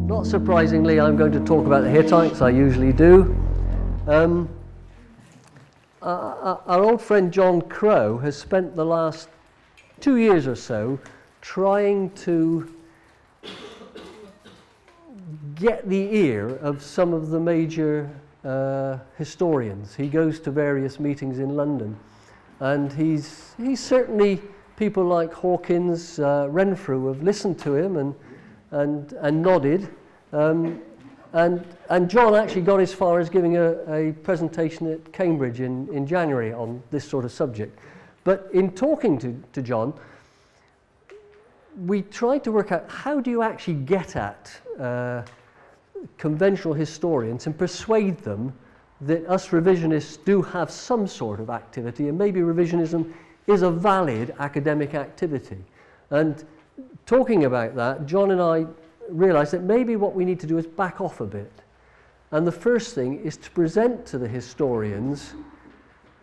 Not surprisingly, I'm going to talk about the Hittites. I usually do. Our old friend John Crow has spent the last 2 years or so trying to get the ear of some of the major historians. He goes to various meetings in London, and he's certainly, people like Hawkins, Renfrew have listened to him and nodded. And John actually got as far as giving a presentation at Cambridge in January on this sort of subject. But in talking to John, we tried to work out, how do you actually get at conventional historians and persuade them that us revisionists do have some sort of activity, and maybe revisionism is a valid academic activity. And talking about that, John and I realized that maybe what we need to do is back off a bit. And the first thing is to present to the historians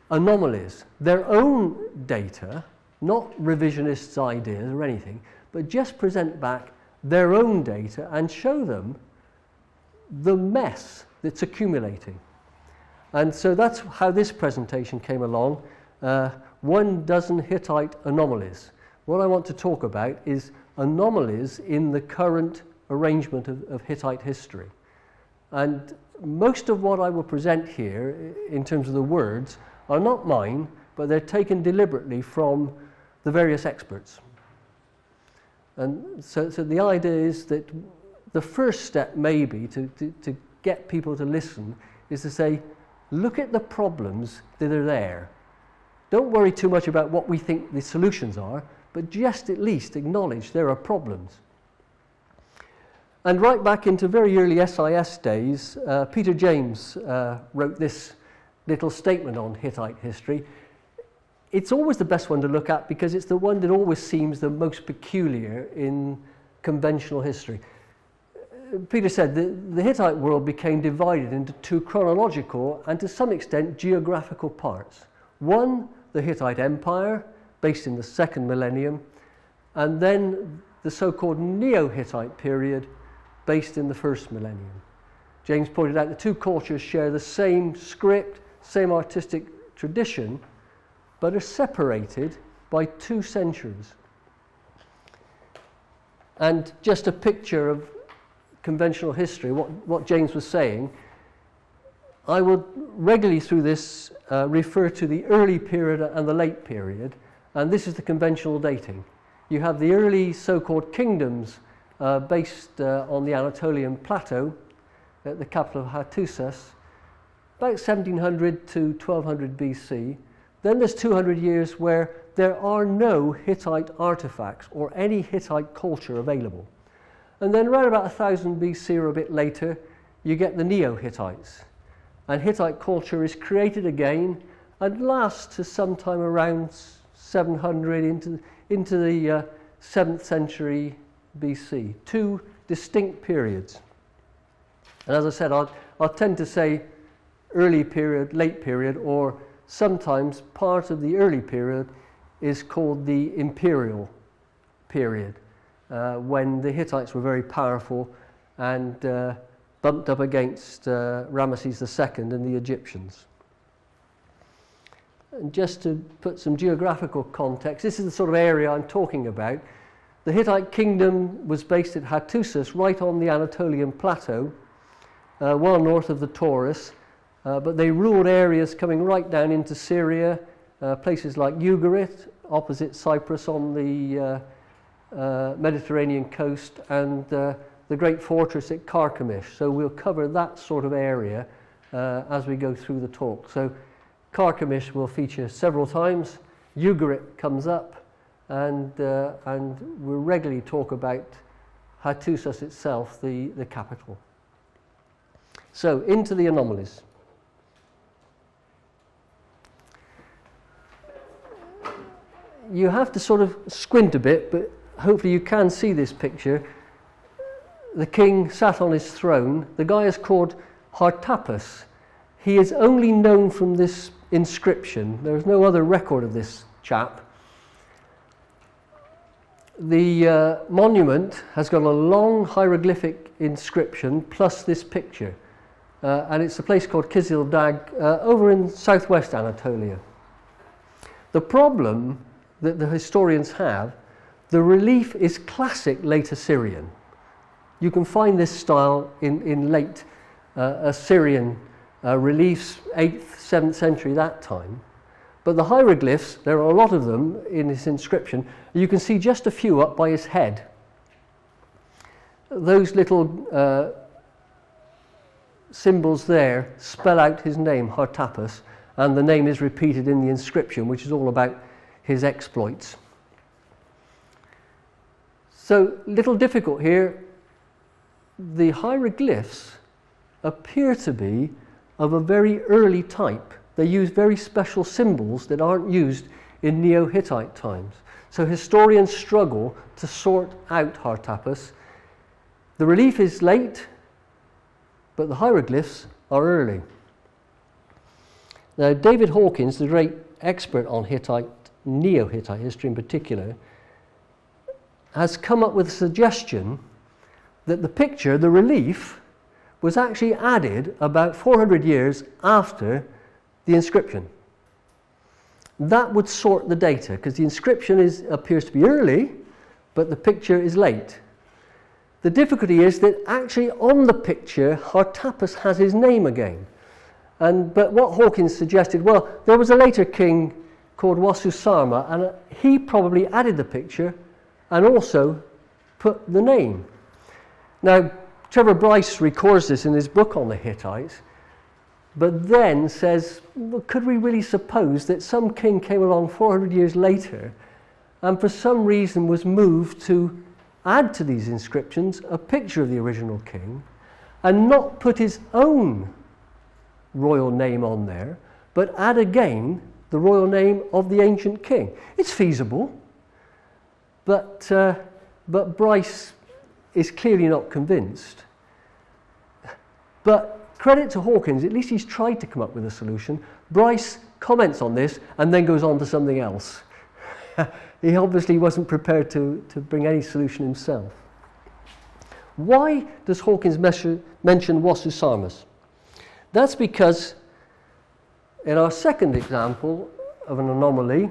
anomalies, their own data, not revisionists' ideas or anything, but just present back their own data and show them the mess that's accumulating. And so that's how this presentation came along. 12 Hittite anomalies. What I want to talk about is anomalies in the current arrangement of Hittite history. And most of what I will present here, in terms of the words, are not mine, but they're taken deliberately from the various experts. And so the idea is that the first step maybe to get people to listen is to say, look at the problems that are there. Don't worry too much about what we think the solutions are, but just at least acknowledge there are problems. And right back into very early SIS days, Peter James wrote this little statement on Hittite history. It's always the best one to look at because it's the one that always seems the most peculiar in conventional history. Peter said that the Hittite world became divided into two chronological and to some extent geographical parts. One, the Hittite Empire, based in the 2nd millennium, and then the so-called Neo-Hittite period, based in the 1st millennium. James pointed out the two cultures share the same script, same artistic tradition, but are separated by 2 centuries. And just a picture of conventional history, what James was saying, I would regularly through this refer to the early period and the late period, and this is the conventional dating. You have the early so-called kingdoms based on the Anatolian plateau at the capital of Hattusis, about 1700 to 1200 BC. Then there's 200 years where there are no Hittite artifacts or any Hittite culture available. And then around about 1000 BC or a bit later, you get the Neo-Hittites. And Hittite culture is created again and lasts to sometime around 700 into the 7th century BC. 2 distinct periods. And as I said, I'll tend to say early period, late period, or sometimes part of the early period is called the imperial period, when the Hittites were very powerful and bumped up against Ramesses II and the Egyptians. And just to put some geographical context, this is the sort of area I'm talking about. The Hittite kingdom was based at Hattusis, right on the Anatolian plateau, well north of the Taurus, but they ruled areas coming right down into Syria, places like Ugarit, opposite Cyprus on the Mediterranean coast, and the great fortress at Carchemish. So we'll cover that sort of area as we go through the talk. So Carchemish will feature several times. Ugarit comes up, and we'll regularly talk about Hattusis itself, the capital. So into the anomalies. You have to sort of squint a bit, but hopefully you can see this picture. The king sat on his throne. The guy is called Hartappus. He is only known from this inscription. There is no other record of this chap. the monument has got a long hieroglyphic inscription plus this picture. And it's a place called Kizildag over in southwest Anatolia. The problem that the historians have, the relief is classic late Assyrian. You can find this style in late Assyrian reliefs, 8th, 7th century, that time. But the hieroglyphs, there are a lot of them in this inscription. You can see just a few up by his head. Those little symbols there spell out his name, Hartappus, and the name is repeated in the inscription, which is all about his exploits. So, little difficult here. The hieroglyphs appear to be of a very early type. They use very special symbols that aren't used in Neo-Hittite times. So historians struggle to sort out Hartappus. The relief is late, but the hieroglyphs are early. Now, David Hawkins, the great expert on Hittite, Neo-Hittite history in particular, has come up with a suggestion that the picture, the relief, was actually added about 400 years after the inscription. That would sort the data, because the inscription appears to be early, but the picture is late. The difficulty is that actually on the picture, Hartappus has his name again. But what Hawkins suggested, well, there was a later king called Wasusarma, and he probably added the picture and also put the name. Now, Trevor Bryce records this in his book on the Hittites, but then says, well, could we really suppose that some king came along 400 years later and for some reason was moved to add to these inscriptions a picture of the original king and not put his own royal name on there, but add again the royal name of the ancient king? It's feasible, but Bryce is clearly not convinced. But credit to Hawkins, at least he's tried to come up with a solution. Bryce comments on this and then goes on to something else. He obviously wasn't prepared to bring any solution himself. Why does Hawkins mention Wasusarmas? That's because in our second example of an anomaly,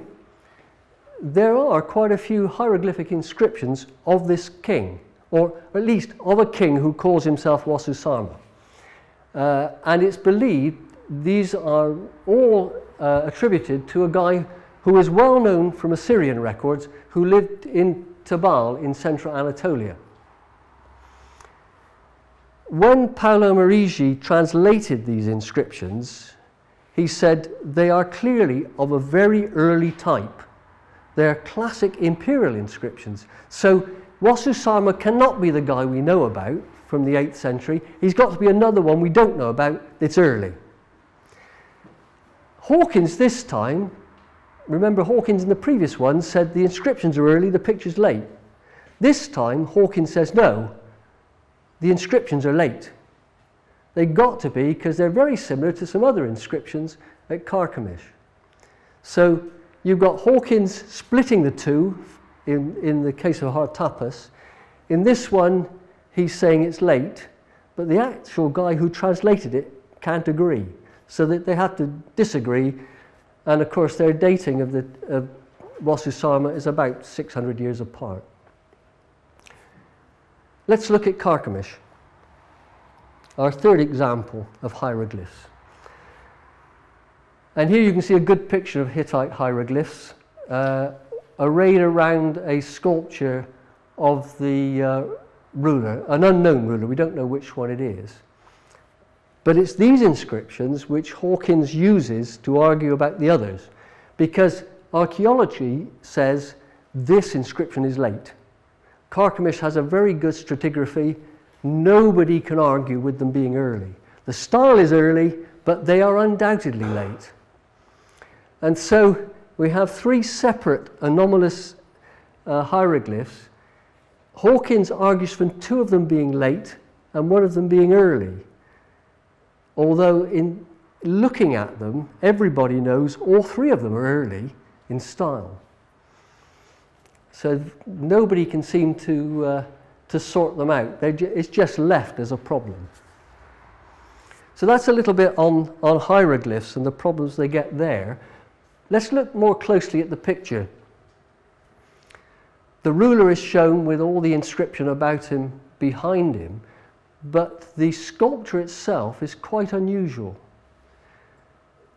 there are quite a few hieroglyphic inscriptions of this king, or at least of a king who calls himself Wasusarma. And it's believed these are all attributed to a guy who is well known from Assyrian records, who lived in Tabal in central Anatolia. When Paolo Merigi translated these inscriptions, he said they are clearly of a very early type. They're classic imperial inscriptions. So Wasusarma cannot be the guy we know about from the 8th century. He's got to be another one we don't know about that's early. Hawkins this time, remember Hawkins in the previous one said the inscriptions are early, the picture's late. This time Hawkins says no, the inscriptions are late. They've got to be because they're very similar to some other inscriptions at Carchemish. So you've got Hawkins splitting the two in the case of Hartappus. In this one, he's saying it's late, but the actual guy who translated it can't agree, so that they have to disagree. And of course, their dating of Wasusarma is about 600 years apart. Let's look at Carchemish, our third example of hieroglyphs. And here you can see a good picture of Hittite hieroglyphs arrayed around a sculpture of the ruler, an unknown ruler. We don't know which one it is. But it's these inscriptions which Hawkins uses to argue about the others, because archaeology says this inscription is late. Carchemish has a very good stratigraphy. Nobody can argue with them being early. The style is early, but they are undoubtedly late. And so we have three separate anomalous hieroglyphs. Hawkins argues for two of them being late and one of them being early. Although in looking at them, everybody knows all three of them are early in style. So nobody can seem to sort them out. It's just left as a problem. So that's a little bit on hieroglyphs and the problems they get there. Let's look more closely at the picture. The ruler is shown with all the inscription about him behind him, but the sculpture itself is quite unusual.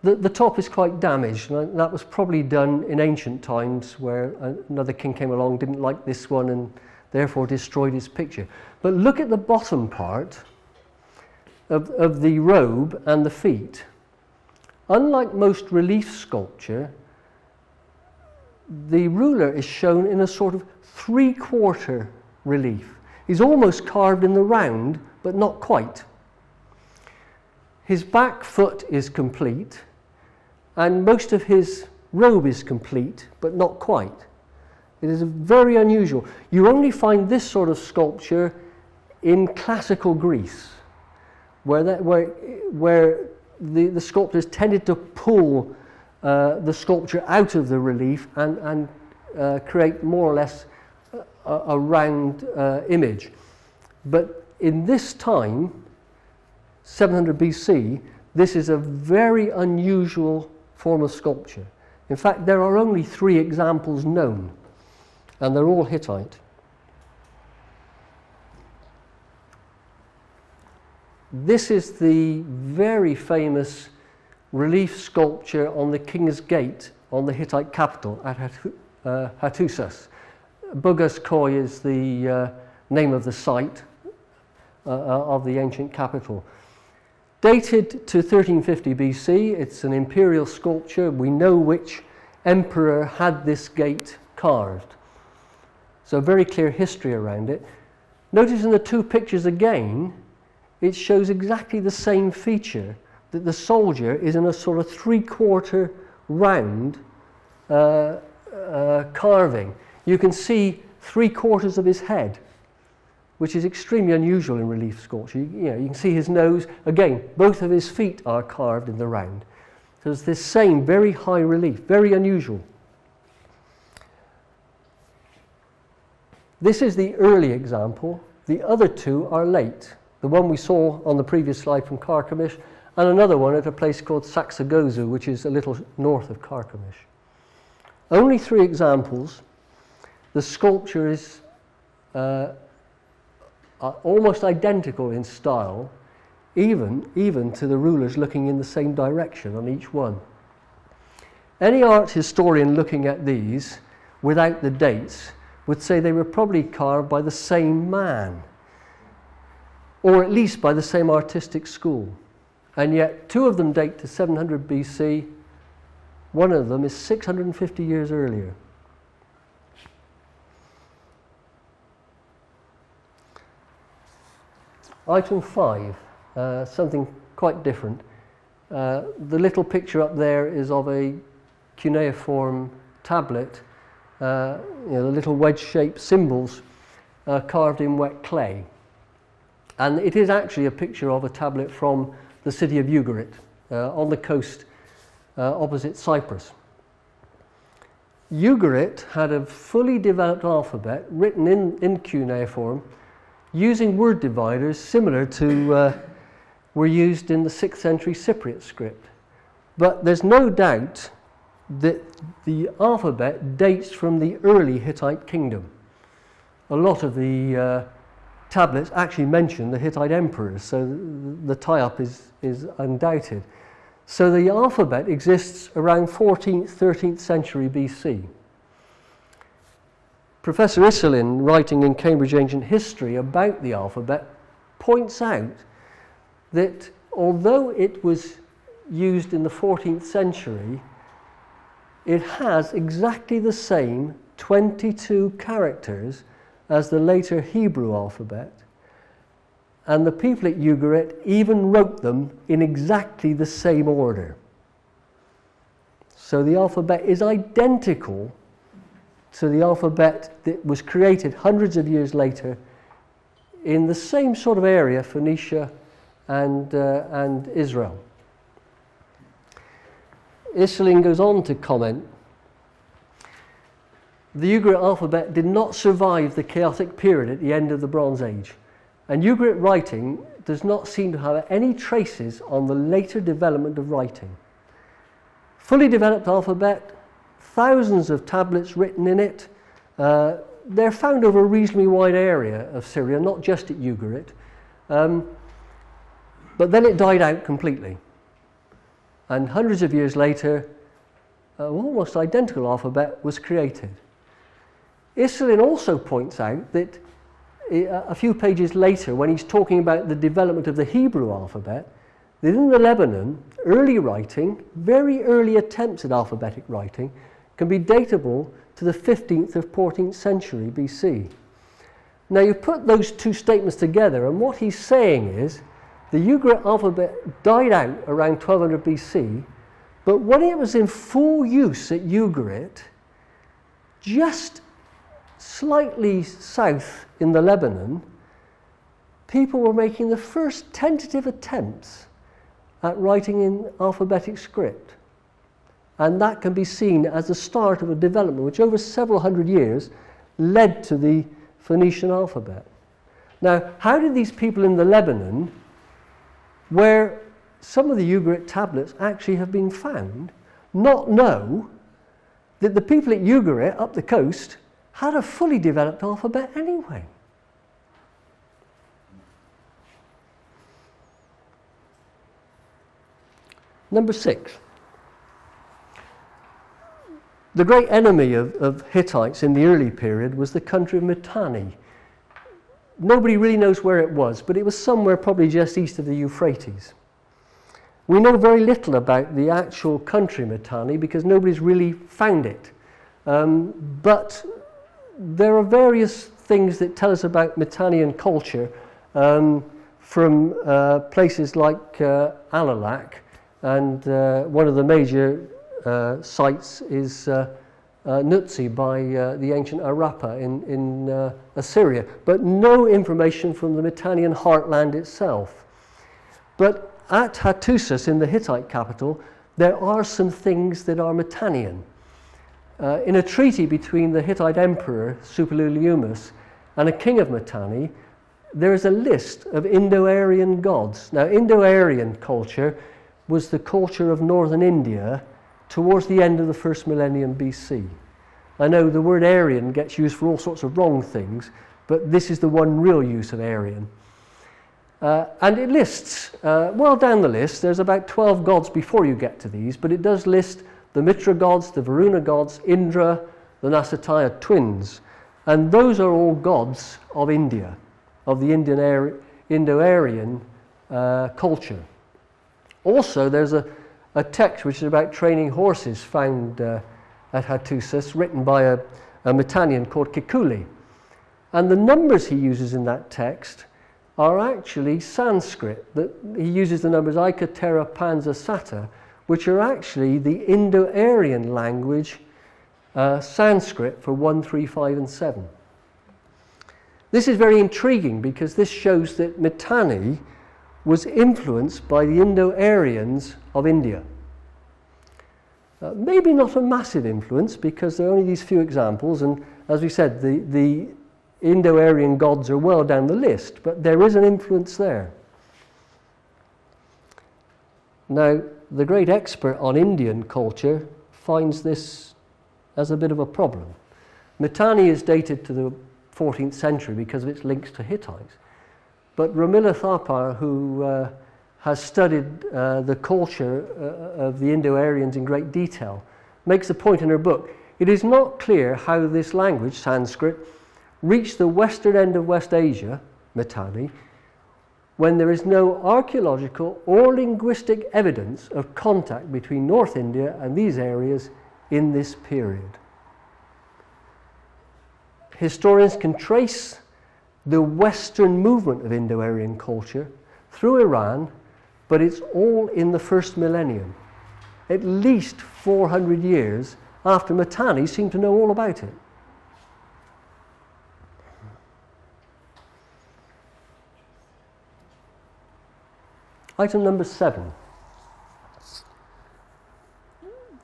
The top is quite damaged, and that was probably done in ancient times where another king came along, didn't like this one, and therefore destroyed his picture. But look at the bottom part of the robe and the feet. Unlike most relief sculpture, the ruler is shown in a sort of three-quarter relief. He's almost carved in the round, but not quite. His back foot is complete, and most of his robe is complete, but not quite. It is very unusual. You only find this sort of sculpture in classical Greece, where the sculptors tended to pull the sculpture out of the relief and create more or less a round image. But in this time, 700 BC, this is a very unusual form of sculpture. In fact, there are only 3 examples known, and they're all Hittite. This is the very famous relief sculpture on the King's Gate on the Hittite capital at Hattusis. Bugas Koy is the name of the site of the ancient capital. Dated to 1350 BC, it's an imperial sculpture. We know which emperor had this gate carved. So very clear history around it. Notice in the 2 pictures again, it shows exactly the same feature, that the soldier is in a sort of three-quarter round carving. You can see 3/4 of his head, which is extremely unusual in relief sculpture. You can see his nose. Again, both of his feet are carved in the round. So it's this same very high relief, very unusual. This is the early example. The other 2 are late. The one we saw on the previous slide from Carchemish, and another one at a place called Saxagozu, which is a little north of Carchemish. Only 3 examples. The sculpture is almost identical in style, even to the rulers looking in the same direction on each one. Any art historian looking at these without the dates would say they were probably carved by the same man, or at least by the same artistic school. And yet 2 of them date to 700 BC, one of them is 650 years earlier. Item 5, something quite different. The little picture up there is of a cuneiform tablet, the little wedge-shaped symbols carved in wet clay. And it is actually a picture of a tablet from the city of Ugarit on the coast opposite Cyprus. Ugarit had a fully developed alphabet written in cuneiform, using word dividers similar to were used in the 6th century Cypriot script. But there's no doubt that the alphabet dates from the early Hittite kingdom. A lot of the tablets actually mention the Hittite emperors, so the tie-up is undoubted. So the alphabet exists around 14th, 13th century BC. Professor Iselin, writing in Cambridge Ancient History about the alphabet, points out that although it was used in the 14th century, it has exactly the same 22 characters as the later Hebrew alphabet, and the people at Ugarit even wrote them in exactly the same order. So the alphabet is identical to the alphabet that was created hundreds of years later in the same sort of area, Phoenicia and Israel. Iselin goes on to comment, the Ugarit alphabet did not survive the chaotic period at the end of the Bronze Age. And Ugarit writing does not seem to have any traces on the later development of writing. Fully developed alphabet, thousands of tablets written in it. They're found over a reasonably wide area of Syria, not just at Ugarit. But then it died out completely. And hundreds of years later, an almost identical alphabet was created. Iselin also points out that a few pages later, when he's talking about the development of the Hebrew alphabet, that in the Lebanon, early writing, very early attempts at alphabetic writing, can be datable to the 15th or 14th century BC. Now you put those two statements together, and what he's saying is the Ugarit alphabet died out around 1200 BC, but when it was in full use at Ugarit, just slightly south in the Lebanon, people were making the first tentative attempts at writing in alphabetic script. And that can be seen as the start of a development which over several hundred years led to the Phoenician alphabet. Now, how did these people in the Lebanon, where some of the Ugarit tablets actually have been found, not know that the people at Ugarit up the coast had a fully developed alphabet anyway? Number 6. The great enemy of Hittites in the early period was the country of Mitanni. Nobody really knows where it was, but it was somewhere probably just east of the Euphrates. We know very little about the actual country Mitanni because nobody's really found it. But there are various things that tell us about Mitannian culture from places like Alalak, and one of the major sites is Nutsi by the ancient Arapa in Assyria, but no information from the Mitannian heartland itself. But at Hattusis, in the Hittite capital, there are some things that are Mitannian. In a treaty between the Hittite emperor, Suppiluliumus, and a king of Mitanni, there is a list of Indo-Aryan gods. Now, Indo-Aryan culture was the culture of northern India towards the end of the first millennium BC. I know the word Aryan gets used for all sorts of wrong things, but this is the one real use of Aryan. And it lists, well down the list, there's about 12 gods before you get to these, but it does list the Mitra gods, the Varuna gods, Indra, the Nasataya twins. And those are all gods of India, of the Indo-Aryan culture. Also, there's a text which is about training horses found at Hattusis, written by a Mitannian called Kikuli. And the numbers he uses in that text are actually Sanskrit. He uses the numbers Ika, Tera, Panza, Sata, which are actually the Indo-Aryan language Sanskrit for 1, 3, 5, and 7. This is very intriguing because this shows that Mitanni was influenced by the Indo-Aryans of India. Maybe not a massive influence because there are only these few examples, and as we said, the Indo-Aryan gods are well down the list, but there is an influence there. Now, the great expert on Indian culture finds this as a bit of a problem. Mitanni is dated to the 14th century because of its links to Hittites. But Ramila Thapar, who has studied the culture of the Indo-Aryans in great detail, makes a point in her book. It is not clear how this language, Sanskrit, reached the western end of West Asia, Mitanni, when there is no archaeological or linguistic evidence of contact between North India and these areas in this period. Historians can trace the western movement of Indo-Aryan culture through Iran, but it's all in the first millennium, at least 400 years after Mitanni seemed to know all about it. Item number 7.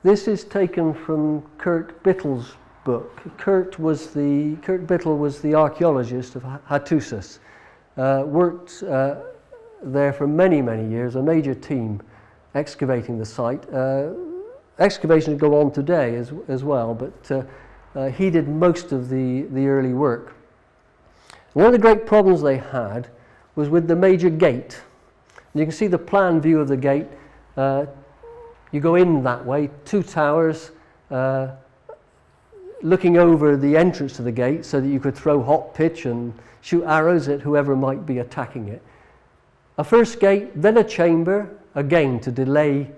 This is taken from Kurt Bittle's book. Kurt Bittel was the archaeologist of Hattusis. Worked there for many, many years, a major team excavating the site. Excavations go on today as well, but he did most of the early work. One of the great problems they had was with the major gate. You can see the plan view of the gate. You go in that way, 2 towers, looking over the entrance to the gate so that you could throw hot pitch and shoot arrows at whoever might be attacking it. A first gate, then a chamber, again to delay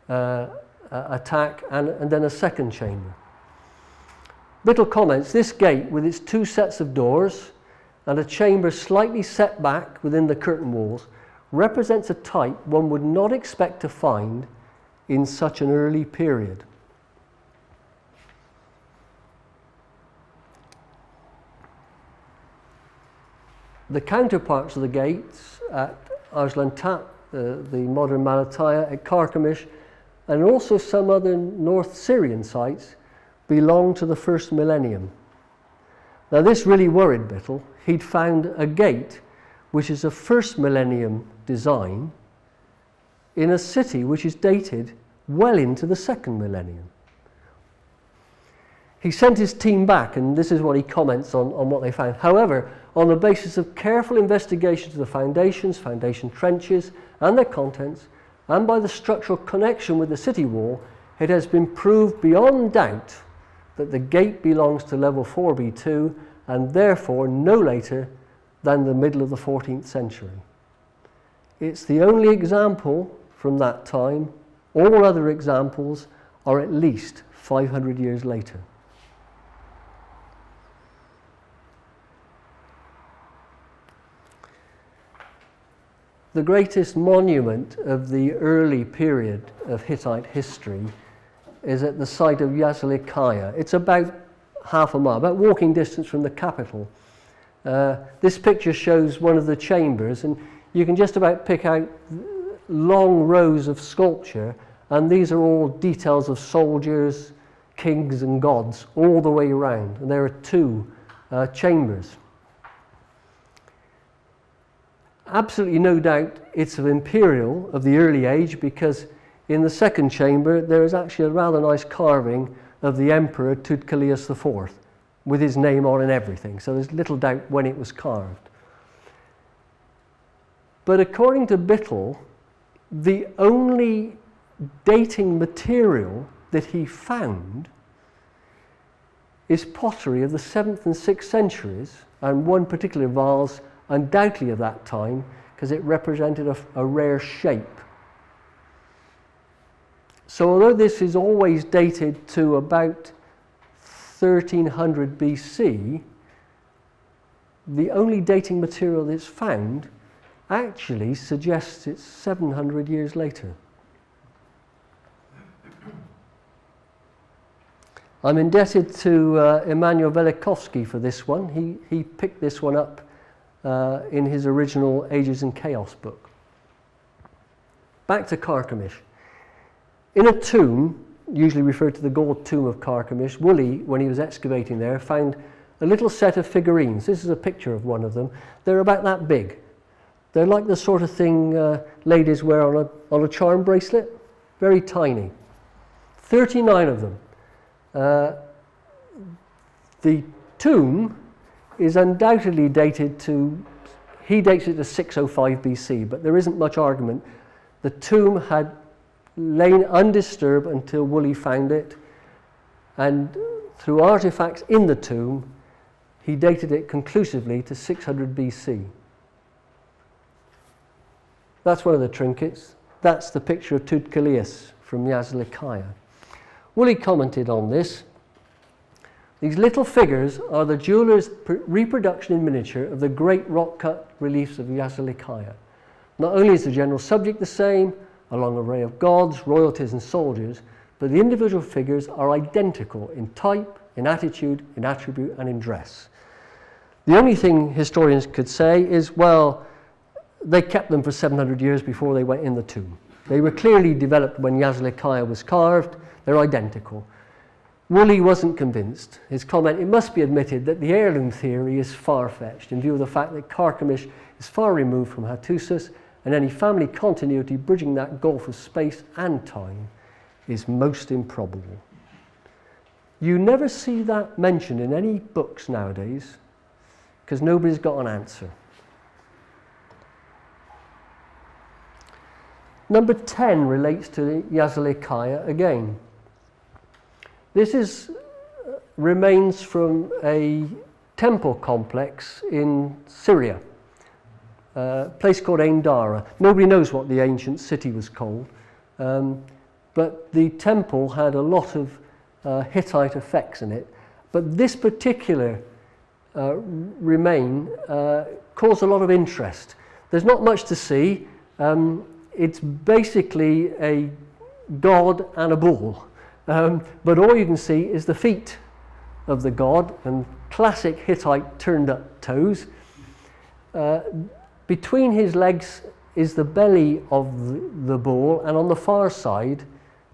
attack, and then a second chamber. Bittel comments, this gate with its 2 sets of doors and a chamber slightly set back within the curtain walls represents a type one would not expect to find in such an early period. The counterparts of the gates at Arslantat, the modern Malatya, at Carchemish, and also some other North Syrian sites belong to the first millennium. Now this really worried Bittel. He'd found a gate which is a first millennium design in a city which is dated well into the second millennium. He sent his team back, and this is what he comments on what they found. However, on the basis of careful investigation of the foundations, foundation trenches, and their contents, and by the structural connection with the city wall, it has been proved beyond doubt that the gate belongs to level 4B2 and therefore no later than the middle of the 14th century. It's the only example from that time. All other examples are at least 500 years later. The greatest monument of the early period of Hittite history is at the site of Yazlikiah. It's about half a mile, about walking distance from the capital. This picture shows one of the chambers, and you can just about pick out long rows of sculpture, and these are all details of soldiers, kings and gods all the way around, and there are 2 chambers. Absolutely no doubt it's of imperial, of the early age, because in the second chamber there is actually a rather nice carving of the emperor Tudkalius IV with his name on and everything, so there's little doubt when it was carved. But according to Bittel, the only dating material that he found is pottery of the 7th and 6th centuries, and one particular vase undoubtedly of that time, because it represented a rare shape. So although this is always dated to about 1300 BC, the only dating material that's found actually suggests it's 700 years later. I'm indebted to Emanuel Velikovsky for this one. He picked this one up in his original Ages and Chaos book. Back to Carchemish. In a tomb, usually referred to the gold tomb of Carchemish, Woolley, when he was excavating there, found a little set of figurines. This is a picture of one of them. They're about that big. They're like the sort of thing ladies wear on a charm bracelet. Very tiny. 39 of them. The tomb is undoubtedly dated to, he dates it to 605 BC, but there isn't much argument. The tomb had lain undisturbed until Woolley found it, and through artifacts in the tomb, he dated it conclusively to 600 BC. That's one of the trinkets. That's the picture of Tudkalius from Yazlikiah. Woolley commented on this. These little figures are the jeweller's reproduction in miniature of the great rock-cut reliefs of Yazlikiah. Not only is the general subject the same, a long array of gods, royalties and soldiers, but the individual figures are identical in type, in attitude, in attribute and in dress. The only thing historians could say is, well, they kept them for 700 years before they went in the tomb. They were clearly developed when Yazlikiah was carved. They're identical. Woolley wasn't convinced. His comment, "It must be admitted that the heirloom theory is far-fetched in view of the fact that Carchemish is far removed from Hattusis, and any family continuity bridging that gulf of space and time is most improbable." You never see that mentioned in any books nowadays because nobody's got an answer. Number 10 relates to the Yazilikaya again. This remains from a temple complex in Syria, a place called Ain-Dara. Nobody knows what the ancient city was called, but the temple had a lot of Hittite effects in it. But this particular remain caused a lot of interest. There's not much to see. It's basically a god and a bull. But all you can see is the feet of the god and classic Hittite turned up toes. Between his legs is the belly of the bull, and on the far side,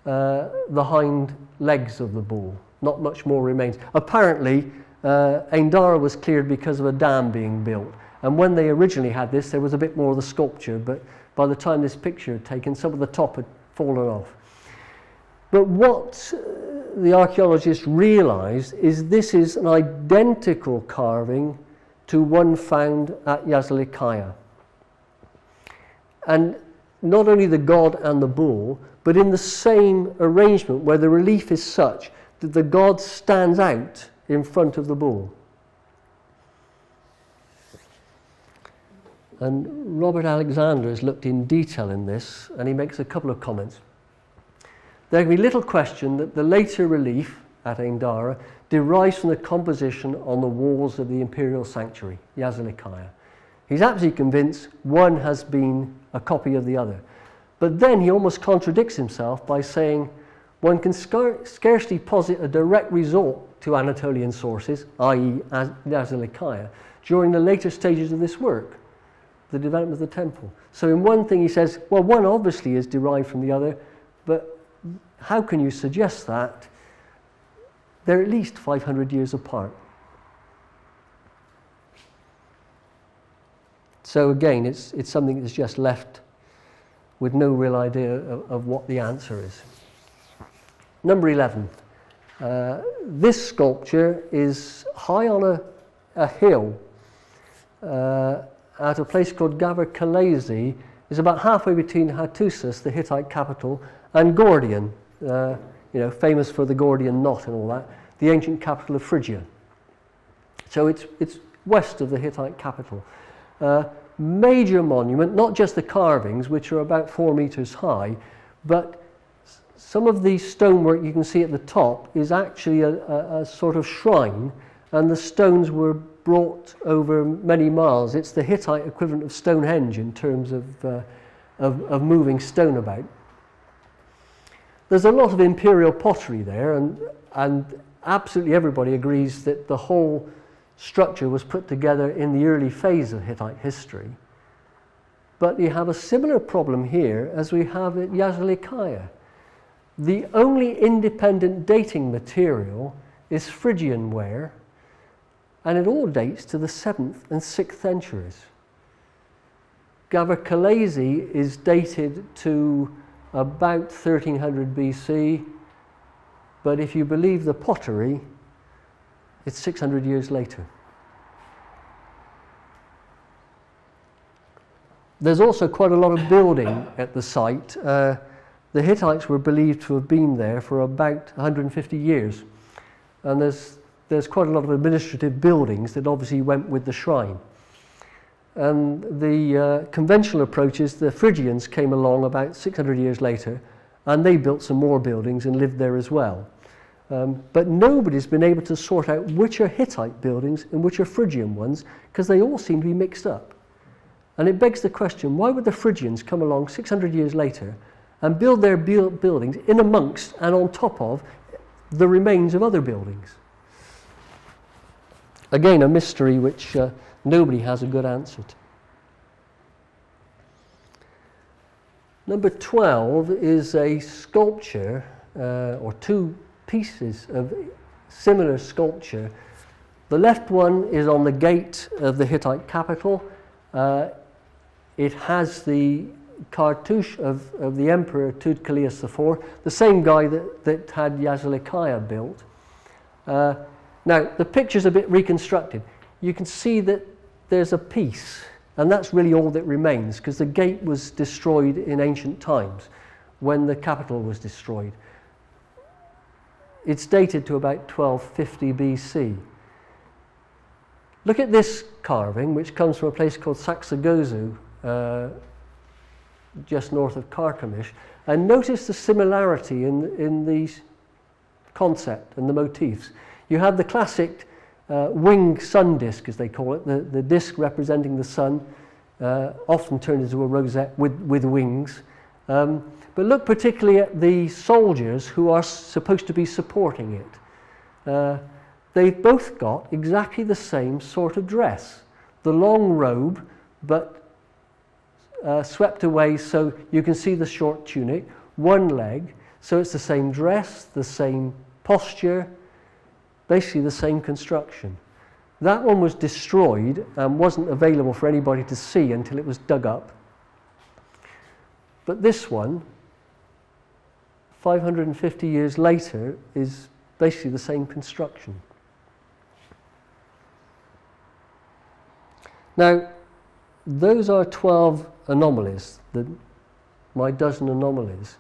the hind legs of the bull. Not much more remains. Apparently, Ain-Dara was cleared because of a dam being built. And when they originally had this, there was a bit more of the sculpture, but by the time this picture had taken, some of the top had fallen off. But what the archaeologists realized is this is an identical carving to one found at Yazilikaya. And not only the god and the bull, but in the same arrangement where the relief is such that the god stands out in front of the bull. And Robert Alexander has looked in detail in this, and he makes a couple of comments. There can be little question that the later relief at Ain-Dara derives from the composition on the walls of the imperial sanctuary, Yazilikaya. He's absolutely convinced one has been a copy of the other. But then he almost contradicts himself by saying one can scarcely posit a direct resort to Anatolian sources, i.e. Yazilikaya, during the later stages of this work, the development of the temple. So in one thing he says, well, one obviously is derived from the other, but how can you suggest that? They're at least 500 years apart. So again, it's something that's just left with no real idea of what the answer is. Number 11. This sculpture is high on a hill at a place called Gabr Khalesi. It's about halfway between Hattusis, the Hittite capital, and Gordian, famous for the Gordian knot and all that, the ancient capital of Phrygia. So it's west of the Hittite capital. Major monument, not just the carvings, which are about 4 meters high, but some of the stonework you can see at the top is actually a sort of shrine, and the stones were brought over many miles. It's the Hittite equivalent of Stonehenge in terms of moving stone about. There's a lot of imperial pottery there, and absolutely everybody agrees that the whole structure was put together in the early phase of Hittite history. But you have a similar problem here as we have at Yazilikaya. The only independent dating material is Phrygian ware, and it all dates to the 7th and 6th centuries. Gabr Khalesi is dated to about 1300 BC, but if you believe the pottery, it's 600 years later. There's also quite a lot of building at the site. The Hittites were believed to have been there for about 150 years. And there's quite a lot of administrative buildings that obviously went with the shrine. And the conventional approach is the Phrygians came along about 600 years later, and they built some more buildings and lived there as well. But nobody's been able to sort out which are Hittite buildings and which are Phrygian ones, because they all seem to be mixed up. And it begs the question, why would the Phrygians come along 600 years later and build their buildings in amongst and on top of the remains of other buildings? Again, a mystery which nobody has a good answer to. Number 12 is a sculpture, or two pieces of similar sculpture. The left one is on the gate of the Hittite capital. It has the cartouche of the emperor Tudkalias IV, the same guy that had Yazilikiah built. Now, the picture's a bit reconstructed. You can see that there's a piece, and that's really all that remains, because the gate was destroyed in ancient times when the capital was destroyed. It's dated to about 1250 BC. Look at this carving, which comes from a place called Saxagozu, just north of Carchemish, and notice the similarity in the concept and the motifs. You have the classic winged sun disk, as they call it, the disk representing the sun, often turned into a rosette with wings. But look particularly at the soldiers who are supposed to be supporting it. They've both got exactly the same sort of dress. The long robe, but swept away so you can see the short tunic, one leg, so it's the same dress, the same posture, basically the same construction. That one was destroyed and wasn't available for anybody to see until it was dug up. But this one, 550 years later, is basically the same construction. Now, those are 12 anomalies, my dozen anomalies.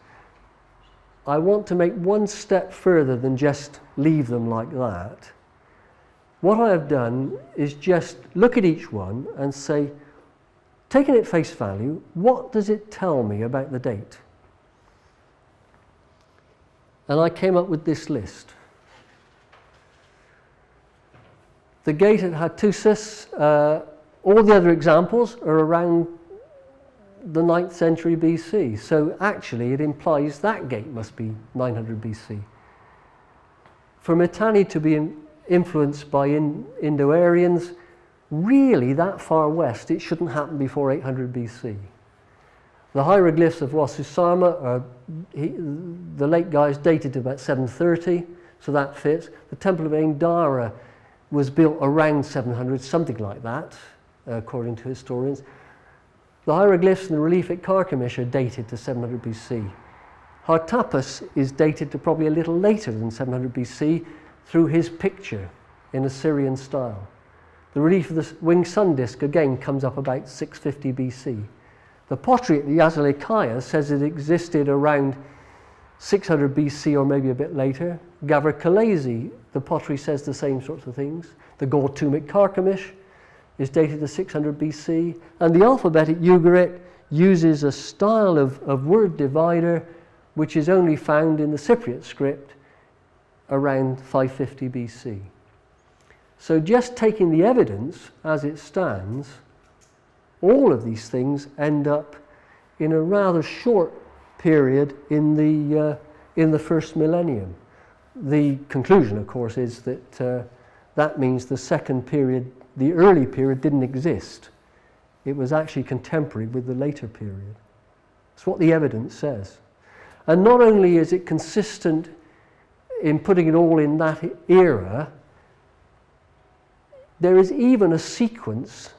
I want to make one step further than just leave them like that. What I have done is just look at each one and say, taking it at face value, what does it tell me about the date? And I came up with this list. The gate at Hattusis, all the other examples are around the 9th century BC. So actually it implies that gate must be 900 BC. For Mitanni to be influenced by Indo-Aryans, really that far west, it shouldn't happen before 800 BC. The hieroglyphs of Wasusama, the late guys dated to about 730, so that fits. The Temple of Indara was built around 700, something like that, according to historians. The hieroglyphs and the relief at Carchemish are dated to 700 BC. Hartapas is dated to probably a little later than 700 BC through his picture in Assyrian style. The relief of the winged sun disk again comes up about 650 BC. The pottery at the Yazilikiah says it existed around 600 BC or maybe a bit later. Gavr Khalesi, the pottery says the same sorts of things. The gold tomb at Carchemish is dated to 600 BC, and the alphabetic Ugarit uses a style of word divider which is only found in the Cypriot script around 550 BC. So just taking the evidence as it stands, all of these things end up in a rather short period in the first millennium. The conclusion, of course, is that that means the second period, the early period, didn't exist. It was actually contemporary with the later period. That's what the evidence says. And not only is it consistent in putting it all in that era, there is even a sequence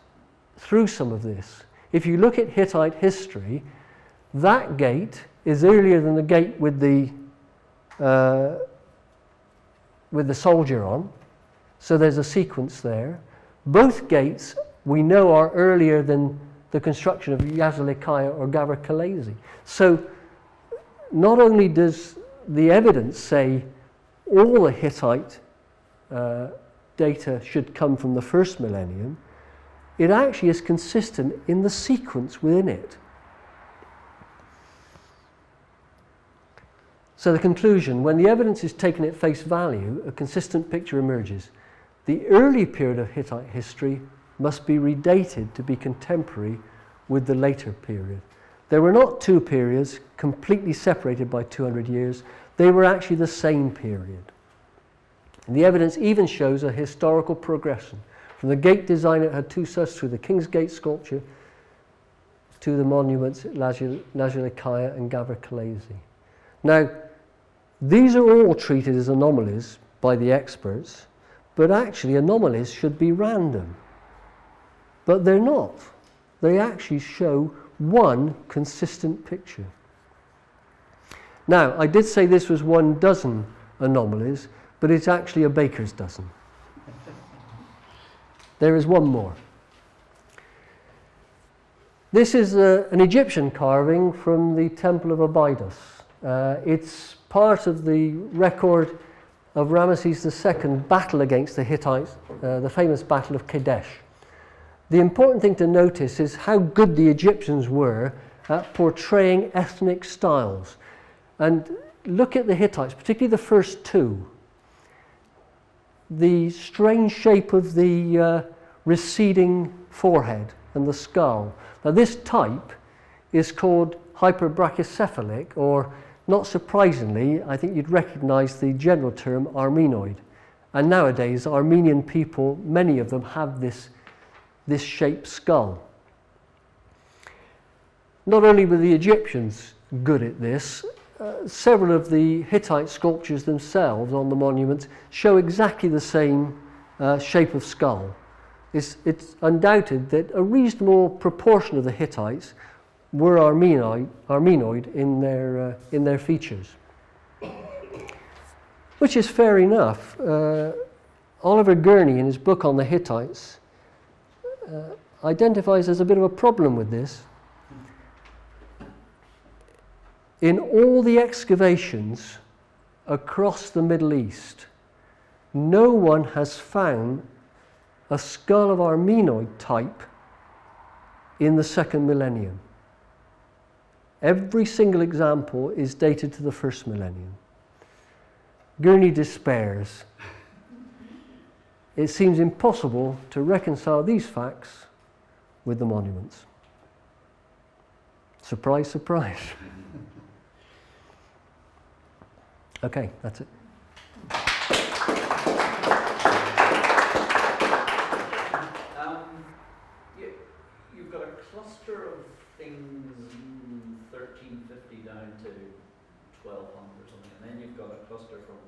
through some of this. If you look at Hittite history, that gate is earlier than the gate with the soldier on, so there's a sequence there. Both gates we know are earlier than the construction of Yazilikiah or Gavr Khalesi. So not only does the evidence say all the Hittite data should come from the first millennium, it actually is consistent in the sequence within it. So the conclusion, when the evidence is taken at face value, a consistent picture emerges. The early period of Hittite history must be redated to be contemporary with the later period. There were not two periods completely separated by 200 years. They were actually the same period. And the evidence even shows a historical progression from the gate design at Hattusis through the King's Gate sculpture to the monuments at Yazilikiah and Gavr Khalesi. Now, These are all treated as anomalies by the experts, but actually anomalies should be random. But they're not. They actually show one consistent picture. Now, I did say this was 12 anomalies, but it's actually a baker's dozen. There is one more. This is an Egyptian carving from the Temple of Abydos. It's part of the record of Ramesses II battle against the Hittites, the famous Battle of Kadesh. The important thing to notice is how good the Egyptians were at portraying ethnic styles. And look at the Hittites, particularly the first two. The strange shape of the receding forehead and the skull. Now this type is called hyperbrachycephalic, or not surprisingly, I think you'd recognize the general term Armenoid. And nowadays, Armenian people, many of them have this shaped skull. Not only were the Egyptians good at this, several of the Hittite sculptures themselves on the monuments show exactly the same shape of skull. It's undoubted that a reasonable proportion of the Hittites were Armenoid in their features. Which is fair enough. Oliver Gurney, in his book on the Hittites, identifies there's a bit of a problem with this. In all the excavations across the Middle East, no one has found a skull of Armenoid type in the 2nd millennium. Every single example is dated to the 1st millennium. Gurney despairs. It seems impossible to reconcile these facts with the monuments. Surprise, surprise. Okay, that's it. You've got a cluster of things 1350 down to 1200 or something, and then you've got a cluster from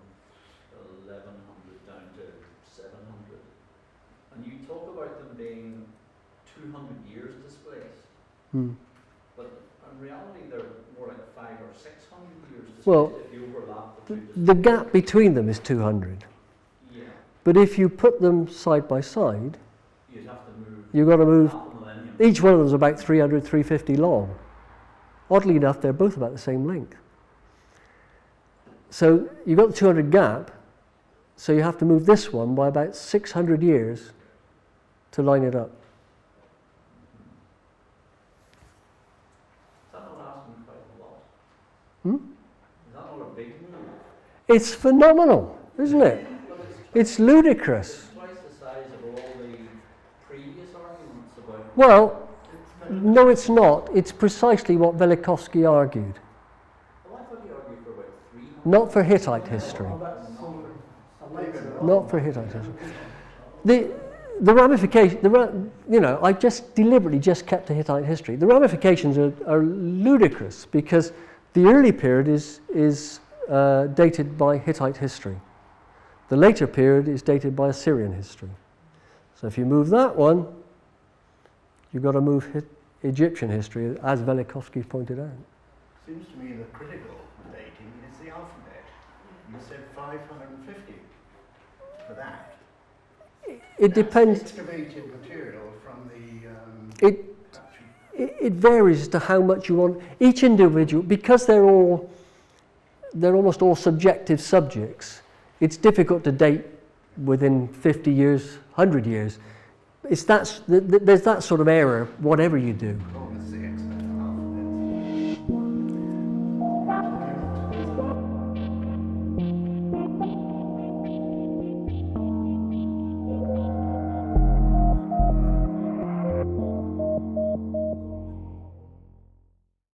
1100 down to 700. And you talk about them being 200 years displaced. But in reality, they're more like 500 or 600 years displaced. Well, if you overlap the gap between them is 200. Yeah. But if you put them side by side, You'd have to move. you've got to move. half a millennium. Each one of them is about 300, 350 long. Oddly enough, they're both about the same length. So you've got the 200 gap, so you have to move this one by about 600 years to line it up. Is that not asking quite a lot? Is that not a big move? It's phenomenal, isn't it? It's ludicrous. It's twice the size of all the previous arguments about. Well, no, it's not. It's precisely what Velikovsky argued. Well, I thought he argued for about 300. Not for Hittite history. Not for Hittite history. The ramification, I just deliberately just kept to Hittite history. The ramifications are ludicrous because the early period is dated by Hittite history. The later period is dated by Assyrian history. So if you move that one, you've got to move Egyptian history, as Velikovsky pointed out. Seems to me the critical dating is the alphabet. You said 550 for that. It depends. Excavated material from the. It varies as to how much you want. Each individual, because they're almost all subjective subjects. It's difficult to date within 50 years, 100 years. There's that sort of error, whatever you do.